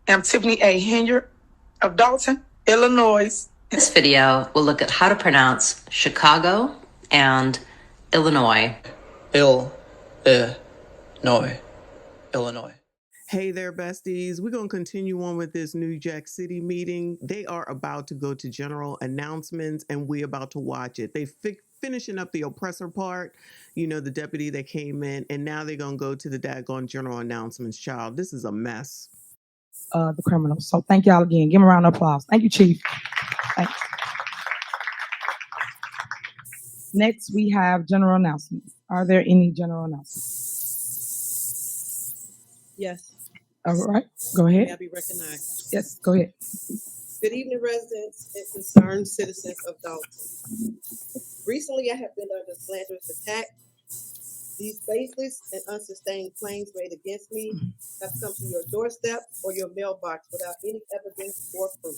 am Tiffany A. Hilliard of Dalton, Illinois. This video will look at how to pronounce Chicago and Illinois. Illinois. Hey there, besties. We're going to continue on with this New Jack City meeting. They are about to go to general announcements, and we're about to watch it. They finishing up the oppressor part, you know, the deputy that came in, and now they're going to go to the daggone general announcements. Child, this is a mess. The criminals. So thank y'all again. Give them a round of applause. Thank you, Chief. Thanks. Next, we have general announcements. Are there any general announcements? Yes. All right, go ahead. May I be recognized? Yes, go ahead. Good evening, residents and concerned citizens of Dalton. Recently, I have been under slanderous attack. These baseless and unsustained claims made against me have come to your doorstep or your mailbox without any evidence or proof.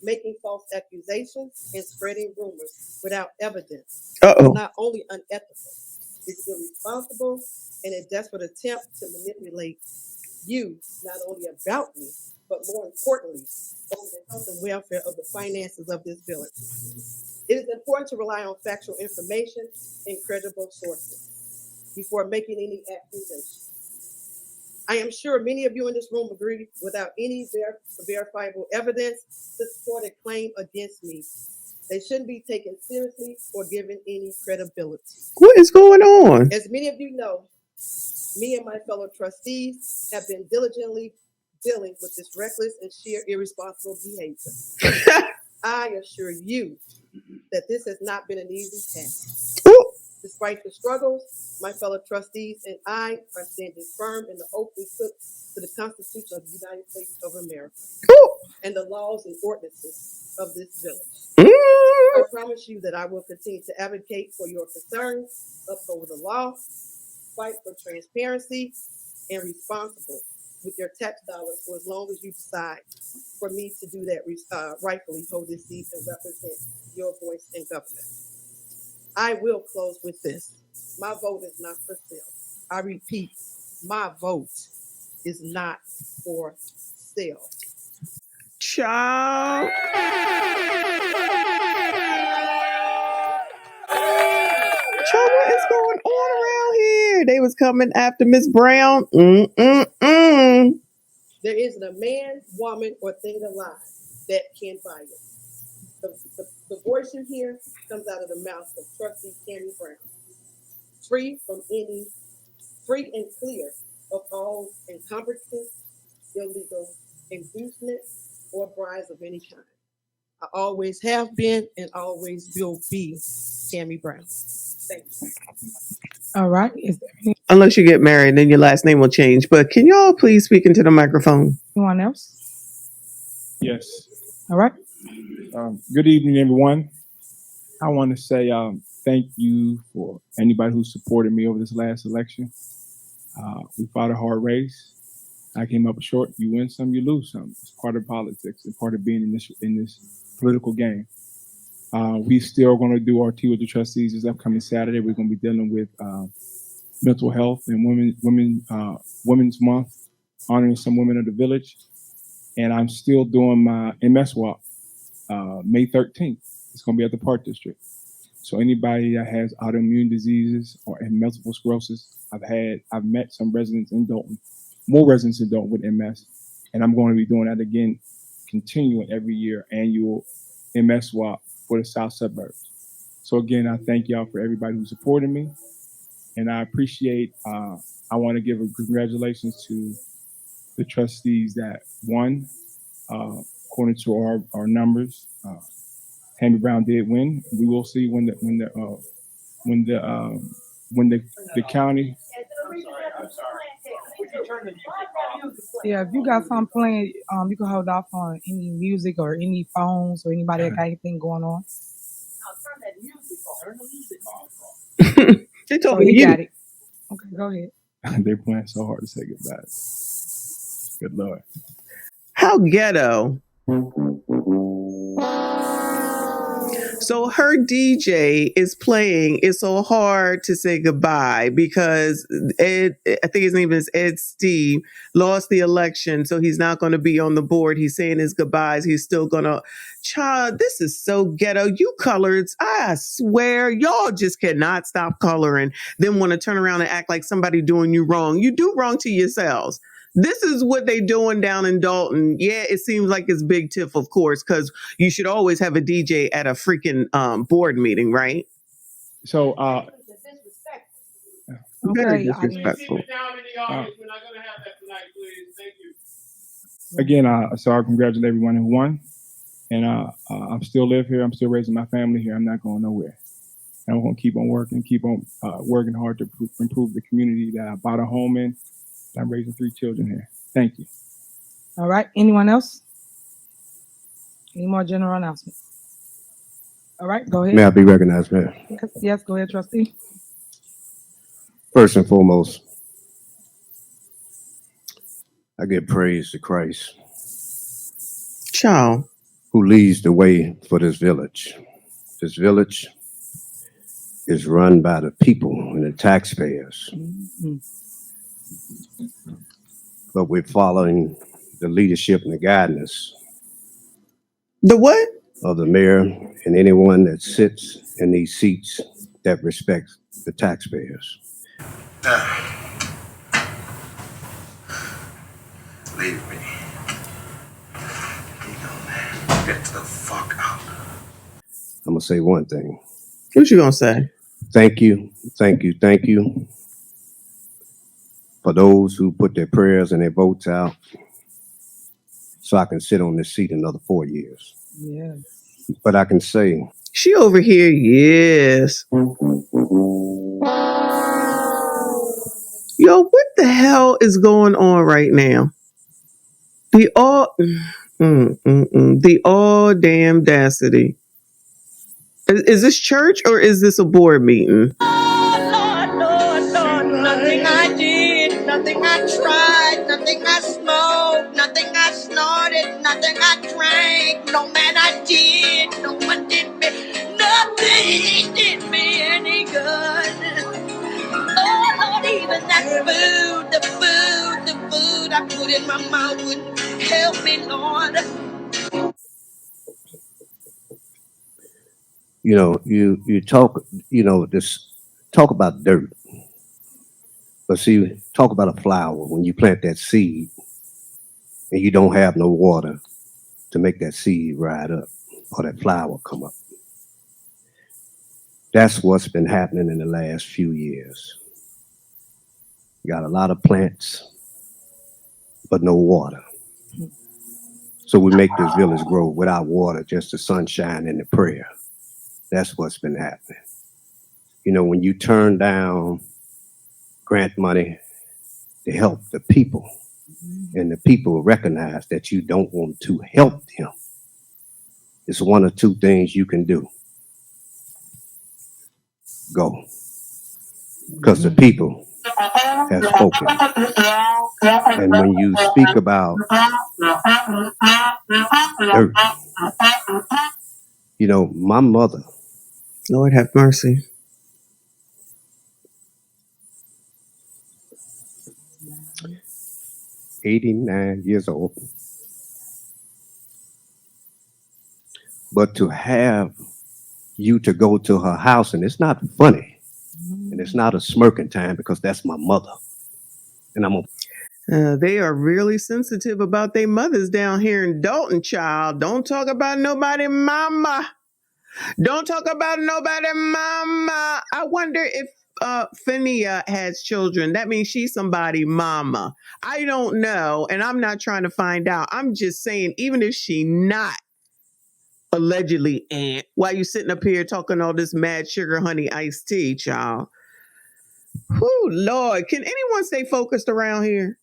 Making false accusations and spreading rumors without evidence is not only unethical, it's irresponsible and a desperate attempt to manipulate you, not only about me, but more importantly, over the health and welfare of the finances of this village. It is important to rely on factual information and credible sources before making any accusations. I am sure many of you in this room agree without any verifiable evidence to support a claim against me. They shouldn't be taken seriously or given any credibility. What is going on? As many of you know, me and my fellow trustees have been diligently dealing with this reckless and sheer irresponsible behavior. I assure you that this has not been an easy task. Despite the struggles, my fellow trustees and I are standing firm in the oath we took to the Constitution of the United States of America and the laws and ordinances of this village. I promise you that I will continue to advocate for your concerns, uphold the law, fight for transparency, and responsible with your tax dollars for as long as you decide for me to do that, rightfully hold this seat and represent your voice in government. I will close with this. My vote is not for sale. I repeat, my vote is not for sale. Child. Child, what is going on around here? They was coming after Miss Brown. There isn't a man, woman, or thing alive that can buy it. The voice you hear comes out of the mouth of Trustee Brown, free and clear of all encumbrances, illegal inducement, or bribes of any kind. I always have been and always will be Tammy Brown. Thank you. All right. Unless you get married, then your last name will change. But can y'all please speak into the microphone? Anyone else? Yes. All right. Good evening, everyone. I want to say thank you for anybody who supported me over this last election. We fought a hard race. I came up short. You win some, you lose some. It's part of politics and part of being in this political game. We still going to do our tea with the trustees this upcoming Saturday. We're going to be dealing with mental health and Women's Month, honoring some women of the village. And I'm still doing my MS walk May 13th. It's going to be at the Park District. So anybody that has autoimmune diseases or multiple sclerosis, I've met some residents in Dalton, more residents in Dalton with MS, and I'm going to be doing that again, continuing every year, annual MS walk for the South Suburbs. So again, I thank y'all for everybody who supported me, and I appreciate, I want to give a congratulations to the trustees that won, according to our numbers. Tammy Brown did win. We will see when the county. I'm sorry. Yeah, if you got something playing, you can hold off on any music or any phones or anybody that got anything going on. Turn that music on. Turn the music off. They told me you got it. Okay, go ahead. They're playing so hard to say goodbye. Good Lord. How ghetto. So her DJ is playing It's So Hard to Say Goodbye because Ed, I think his name is Ed Steve, lost the election. So he's not going to be on the board. He's saying his goodbyes. He's still going to, child, this is so ghetto. You coloreds, I swear, y'all just cannot stop coloring. Then want to turn around and act like somebody doing you wrong. You do wrong to yourselves. This is what they doing down in Dalton. Yeah, it seems like it's big tiff, of course, because you should always have a DJ at a freaking board meeting, right? So, Very Okay, disrespectful. Sit down in the audience. We're not going to have that tonight, please. Thank you. again, so I congratulate everyone who won. And I'm still live here. I'm still raising my family here. I'm not going nowhere. And I'm going to keep on working hard to improve the community that I bought a home in. I'm raising 3 children here. Thank you. all right. Anyone else? Any more general announcements? All right, go ahead. May I be recognized, Mayor? Yes, go ahead, trustee. First and foremost, I give praise to Christ, Child. who leads the way for this village. This village is run by the people and the taxpayers, but we're following the leadership and the guidance The what? of the mayor and anyone that sits in these seats that respects the taxpayers. Leave me. Get the fuck out. I'm gonna say one thing. What you gonna say? Thank you for those who put their prayers and their votes out so I can sit on this seat another 4 years. Yes. But I can say, She over here, yes. Yo, what the hell is going on right now? The damn audacity. Is this church or is this a board meeting? Nothing I did, nothing I tried, nothing I smoked, nothing I snorted, nothing I drank, no man I did, no one did me, nothing did me any good. Oh Lord, even that the food I put in my mouth wouldn't help me, Lord. you talk, talk about dirt. But see, talk about a flower. When you plant that seed and you don't have no water to make that seed rise up or that flower come up. That's what's been happening in the last few years. You got a lot of plants, but no water. So we make this village grow without water, just the sunshine and the prayer. That's what's been happening. When you turn down grant money to help the people, and the people recognize that you don't want to help them, it's one or two things you can do. Go. Because the people have spoken. And when you speak about dirt, my mother, Lord have mercy. '89 years old. But to have you to go to her house, and it's not funny, and it's not a smirking time, because that's my mother. And They are really sensitive about their mothers down here in Dalton, child. Don't talk about nobody mama. Don't talk about nobody mama. I wonder if Phinia has children. That means she's somebody mama. I don't know, and I'm not trying to find out. I'm just saying, even if she not allegedly aunt, why you sitting up here talking all this mad sugar honey iced tea, child? Whew, Lord, can anyone stay focused around here?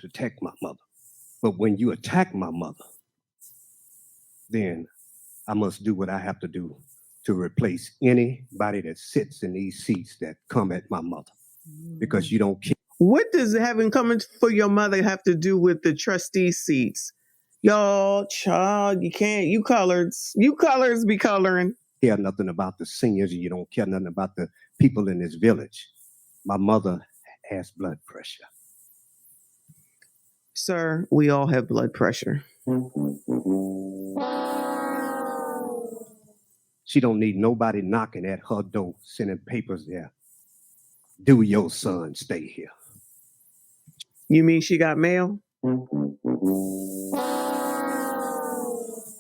Protect my mother. But when you attack my mother, then I must do what I have to do to replace anybody that sits in these seats that come at my mother, because you don't care. What does having coming for your mother have to do with the trustee seats? Y'all, child, you can't, you colors be coloring. care nothing about the seniors and you don't care nothing about the people in this village. My mother has blood pressure. Sir, we all have blood pressure. She don't need nobody knocking at her door, sending papers there. Do your son stay here? You mean she got mail?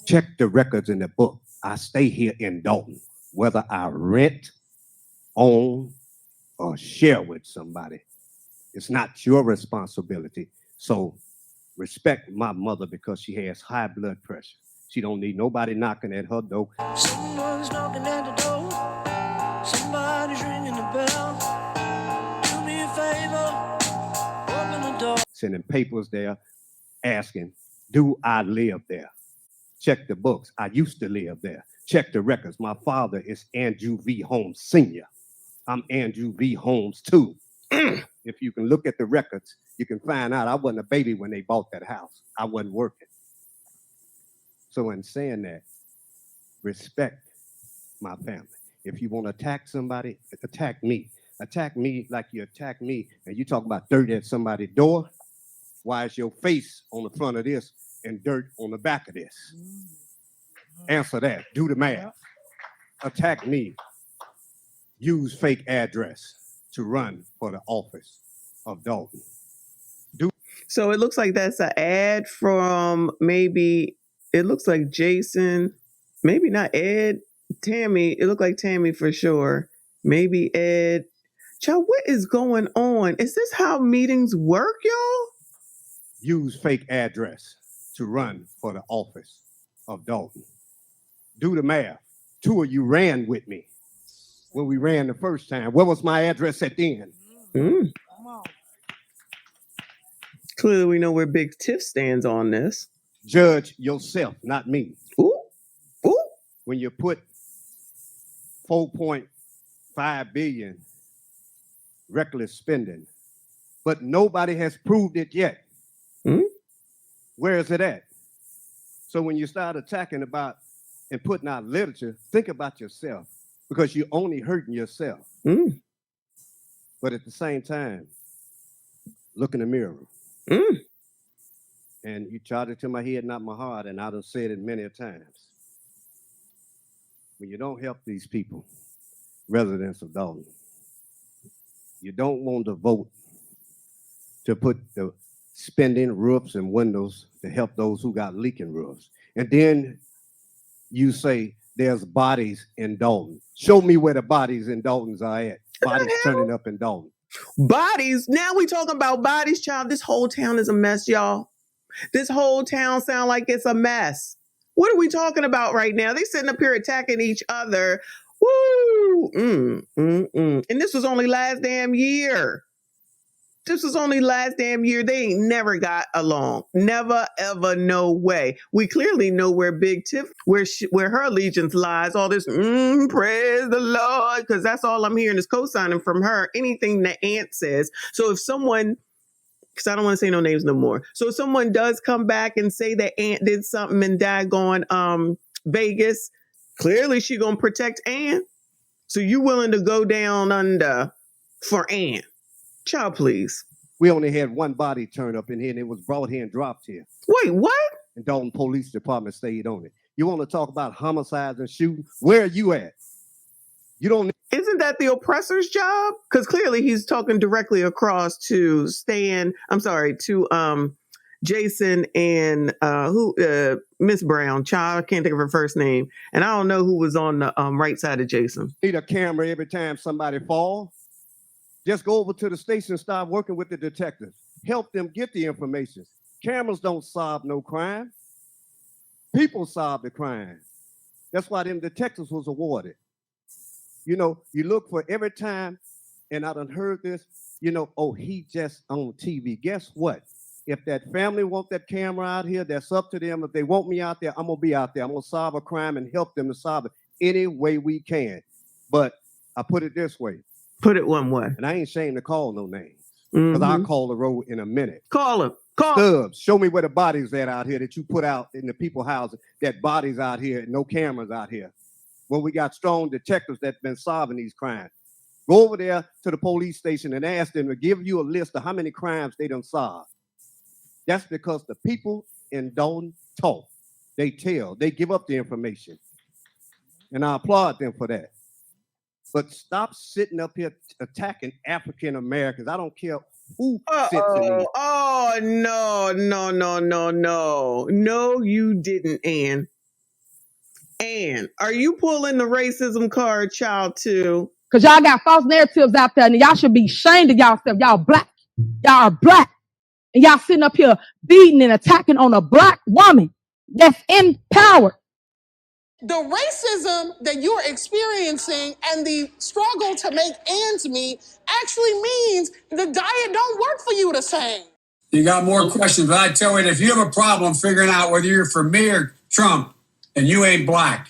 Check the records in the book. I stay here in Dalton, whether I rent, own, or share with somebody. It's not your responsibility. So respect my mother because she has high blood pressure. She don't need nobody knocking at her door. Someone's knocking at the door. Somebody's ringing the bell. Do me a favor. Open the door. Sending papers there, asking, do I live there? Check the books. I used to live there. Check the records. My father is Andrew V. Holmes Sr. I'm Andrew V. Holmes too. If you can look at the records, you can find out I wasn't a baby when they bought that house. I wasn't working. So in saying that, respect my family. If you want to attack somebody, attack me. Attack me like you attack me, and you talk about dirt at somebody's door. Why is your face on the front of this and dirt on the back of this? Answer that. Do the math. Attack me. Use fake address to run for the office of Dalton. So it looks like that's an ad from maybe, it looks like Jason, maybe not Ed, Tammy. It looked like Tammy for sure. Maybe Ed. Child, what is going on? Is this how meetings work, y'all? Use fake address to run for the office of Dalton. Do the math. Two of you ran with me when we ran the first time. What was my address at the end? Come on. Clearly we know where Big Tiff stands on this. Judge yourself, not me. Ooh. Ooh. When you put 4.5 billion reckless spending, but nobody has proved it yet. Where is it at? So when you start attacking about and putting out literature, think about yourself because you're only hurting yourself. But at the same time, look in the mirror. And you charge it to my head, not my heart, and I done said it many a times. When you don't help these people, residents of Dalton, you don't want to vote to put the spending roofs and windows to help those who got leaking roofs. And then you say there's bodies in Dalton. Show me where the bodies in Dalton's are at. Bodies turning up in Dalton. Bodies? Now we talking about bodies, child. This whole town is a mess, y'all. This whole town sound like it's a mess. What are we talking about right now? They sitting up here attacking each other. Woo! And this was only last damn year. This was only last damn year. They ain't never got along. Never, ever, no way. We clearly know where Big Tiff, where her allegiance lies. All this, praise the Lord, because that's all I'm hearing is co-signing from her. Anything that Aunt says. So if someone, because I don't want to say no names no more. So if someone does come back and say that Aunt did something in daggone Vegas, clearly she gonna protect Aunt. So you willing to go down under for Aunt? Child, please. We only had one body turn up in here, and it was brought here and dropped here. Wait, what? And Dalton Police Department stayed on it. You want to talk about homicides and shooting? Where are you at? You don't. Isn't that the oppressor's job? Because clearly he's talking directly across to Jason and Miss Brown. Child, I can't think of her first name, and I don't know who was on the right side of Jason. Need a camera every time somebody falls. Just go over to the station and start working with the detectives. Help them get the information. Cameras don't solve no crime. People solve the crime. That's why them detectives was awarded. You know, you look for every time, and I done heard this, oh, he just on TV. Guess what? If that family want that camera out here, that's up to them. If they want me out there, I'm going to be out there. I'm going to solve a crime and help them to solve it any way we can. But I put it this way. Put it one way. And I ain't ashamed to call no names. Because I'll call the road in a minute. Call him. Call Stubbs, show me where the bodies at out here that you put out in the people houses. That bodies out here, no cameras out here. where we got strong detectives that's been solving these crimes. Go over there to the police station and ask them to give you a list of how many crimes they done solved. That's because the people in don't talk. They tell. They give up the information. And I applaud them for that. But stop sitting up here attacking African Americans. I don't care who sits in these. Oh, no. No, you didn't, Ann. Ann, are you pulling the racism card, child, too? Because y'all got false narratives out there, and y'all should be ashamed of y'allself. Y'all black. Y'all are black. And y'all sitting up here beating and attacking on a black woman that's in power. The racism that you're experiencing and the struggle to make ends meet actually means the diet don't work for you the same. You got more questions, but I tell you, if you have a problem figuring out whether you're for me or Trump, and you ain't black.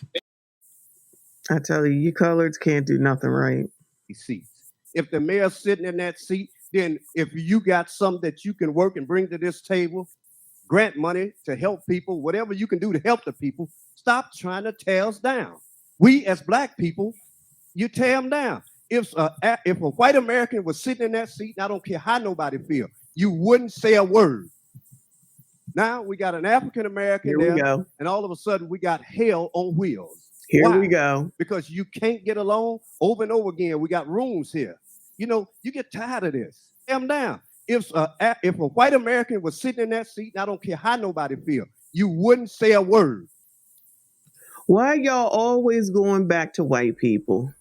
I tell you, you coloreds can't do nothing right. Seats. If the mayor's sitting in that seat, then if you got something that you can work and bring to this table, grant money to help people, whatever you can do to help the people, stop trying to tear us down. We as black people, you tear them down. If a white American was sitting in that seat, and I don't care how nobody feel, you wouldn't say a word. Now we got an African American there, go. and all of a sudden we got hell on wheels. Here Why? we go. Because you can't get along over and over again. We got rooms here. You know, you get tired of this. Tear them down. If a white American was sitting in that seat, and I don't care how nobody feel, you wouldn't say a word. Why y'all always going back to white people?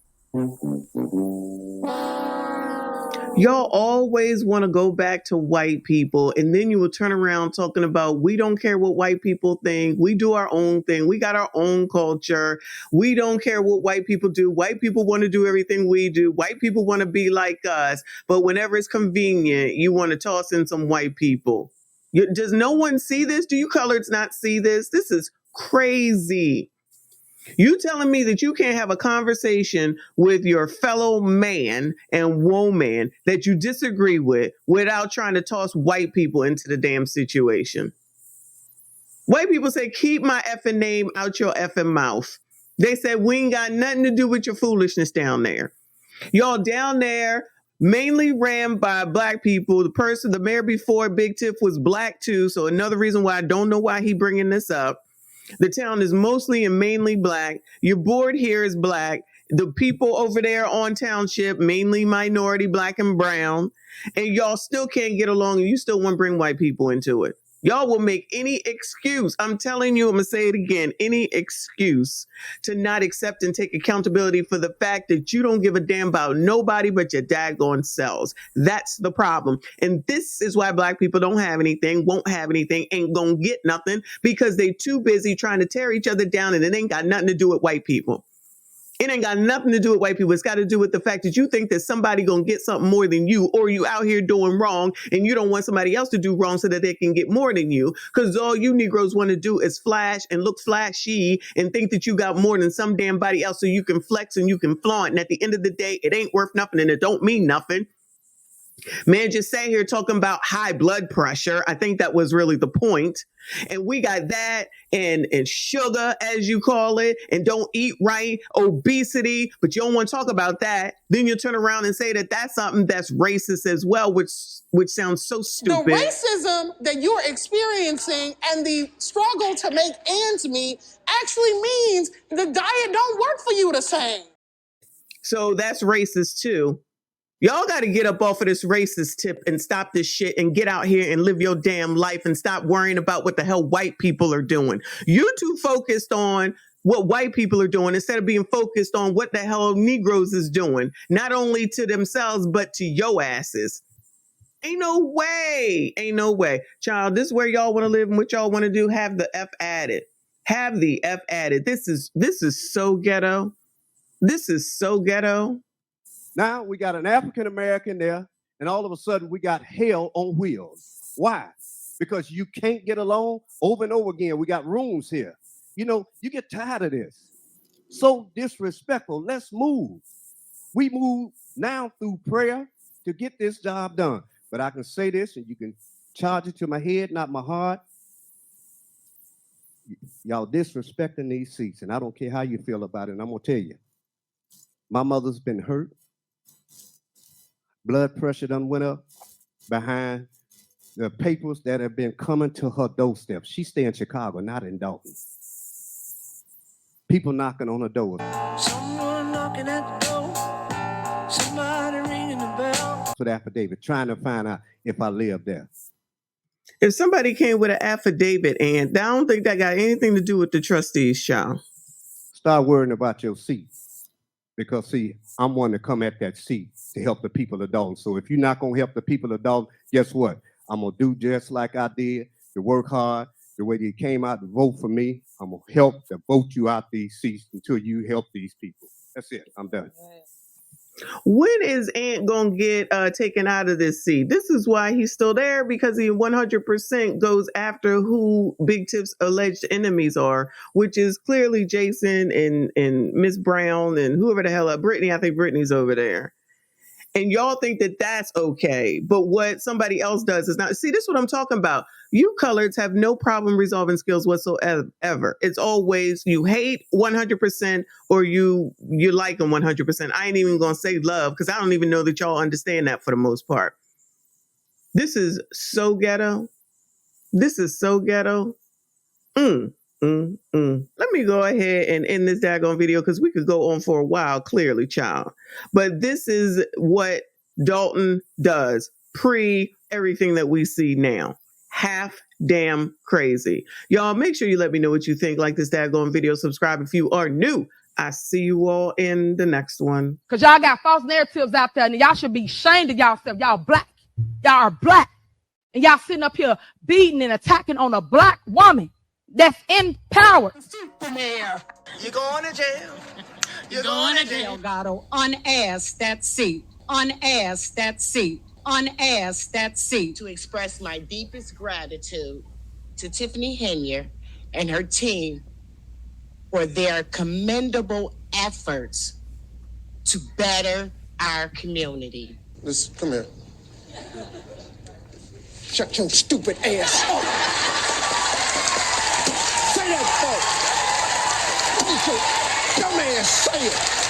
Y'all always want to go back to white people, and then you will turn around talking about we don't care what white people think. We do our own thing. We got our own culture. We don't care what white people do. White people want to do everything we do. White people want to be like us. But whenever it's convenient, you want to toss in some white people. Does no one see this? Do you coloreds not see this? This is crazy. You telling me that you can't have a conversation with your fellow man and woman that you disagree with without trying to toss white people into the damn situation. White people say, keep my effing name out your effing mouth. They said, we ain't got nothing to do with your foolishness down there. Y'all down there mainly ran by black people. The mayor before Big Tiff was black too. So another reason why I don't know why he bringing this up. The town is mostly and mainly black. Your board here is black. The people over there on township, mainly minority, black and brown. And y'all still can't get along and you still want to bring white people into it. Y'all will make any excuse. I'm telling you, I'm going to say it again. Any excuse to not accept and take accountability for the fact that you don't give a damn about nobody but your daggone selves. That's the problem. And this is why black people don't have anything, won't have anything, ain't gonna get nothing because they too busy trying to tear each other down and it ain't got nothing to do with white people. It ain't got nothing to do with white people. It's got to do with the fact that you think that somebody gonna get something more than you, or you out here doing wrong and you don't want somebody else to do wrong so that they can get more than you. Because all you Negroes want to do is flash and look flashy and think that you got more than some damn body else so you can flex and you can flaunt. And at the end of the day, it ain't worth nothing and it don't mean nothing. Man just sat here talking about high blood pressure. I think that was really the point. And we got that and sugar, as you call it, and don't eat right, obesity, but you don't want to talk about that. Then you turn around and say that that's something that's racist as well, which sounds so stupid. The racism that you're experiencing and the struggle to make ends meet actually means the diet don't work for you the same. So that's racist too. Y'all got to get up off of this racist tip and stop this shit and get out here and live your damn life and stop worrying about what the hell white people are doing. You too focused on what white people are doing instead of being focused on what the hell Negroes is doing, not only to themselves, but to your asses. Ain't no way. Ain't no way. Child, this is where y'all want to live and what y'all want to do. Have the F added. Have the F added. This is so ghetto. This is so ghetto. Now we got an African American there, and all of a sudden we got hell on wheels. Why? Because you can't get along over and over again. We got rooms here. You know, you get tired of this. So disrespectful. Let's move. We move now through prayer to get this job done. But I can say this, and you can charge it to my head, not my heart. y'all disrespecting these seats, and I don't care how you feel about it. And I'm gonna tell you, my mother's been hurt. Blood pressure done went up behind the papers that have been coming to her doorstep. She stay in Chicago, not in Dalton. People knocking on her door. Someone knocking at the door. Somebody ringing the bell. For the affidavit, trying to find out if I live there. If somebody came with an affidavit, and I don't think that got anything to do with the trustees, child. Start worrying about your seat. Because, see, I'm one to come at that seat to help the people of Dalton. So if you're not going to help the people of Dalton, guess what? I'm going to do just like I did, to work hard, the way you came out to vote for me. I'm going to help to vote you out these seats until you help these people. That's it. I'm done. When is Ant gonna get taken out of this seat? This is why he's still there, because he 100% goes after who Big Tip's alleged enemies are, which is clearly Jason and Miss Brown and whoever the hell, Brittany. I think Brittany's over there. And y'all think that that's okay. But what somebody else does is not. See, this is what I'm talking about. You coloreds have no problem resolving skills whatsoever. It's always you hate 100% or you like them 100%. I ain't even going to say love because I don't even know that y'all understand that for the most part. This is so ghetto. This is so ghetto. Let me go ahead and end this daggone video because we could go on for a while, clearly, child. But this is what Dalton does pre everything that we see now. Half damn crazy. Y'all, make sure you let me know what you think. Like this daggone video. Subscribe if you are new. I see you all in the next one. Because y'all got false narratives out there, and y'all should be ashamed of y'allself. Y'all black. Y'all are black. And y'all sitting up here beating and attacking on a black woman that's in power. You going to jail. You're going to jail, Gatto. Unask that seat. Unask that seat. Unask that seat. To express my deepest gratitude to Tiffany Henya and her team for their commendable efforts to better our community. Listen, come here. Shut your stupid ass up. Say that, folks. Dumb ass, say it.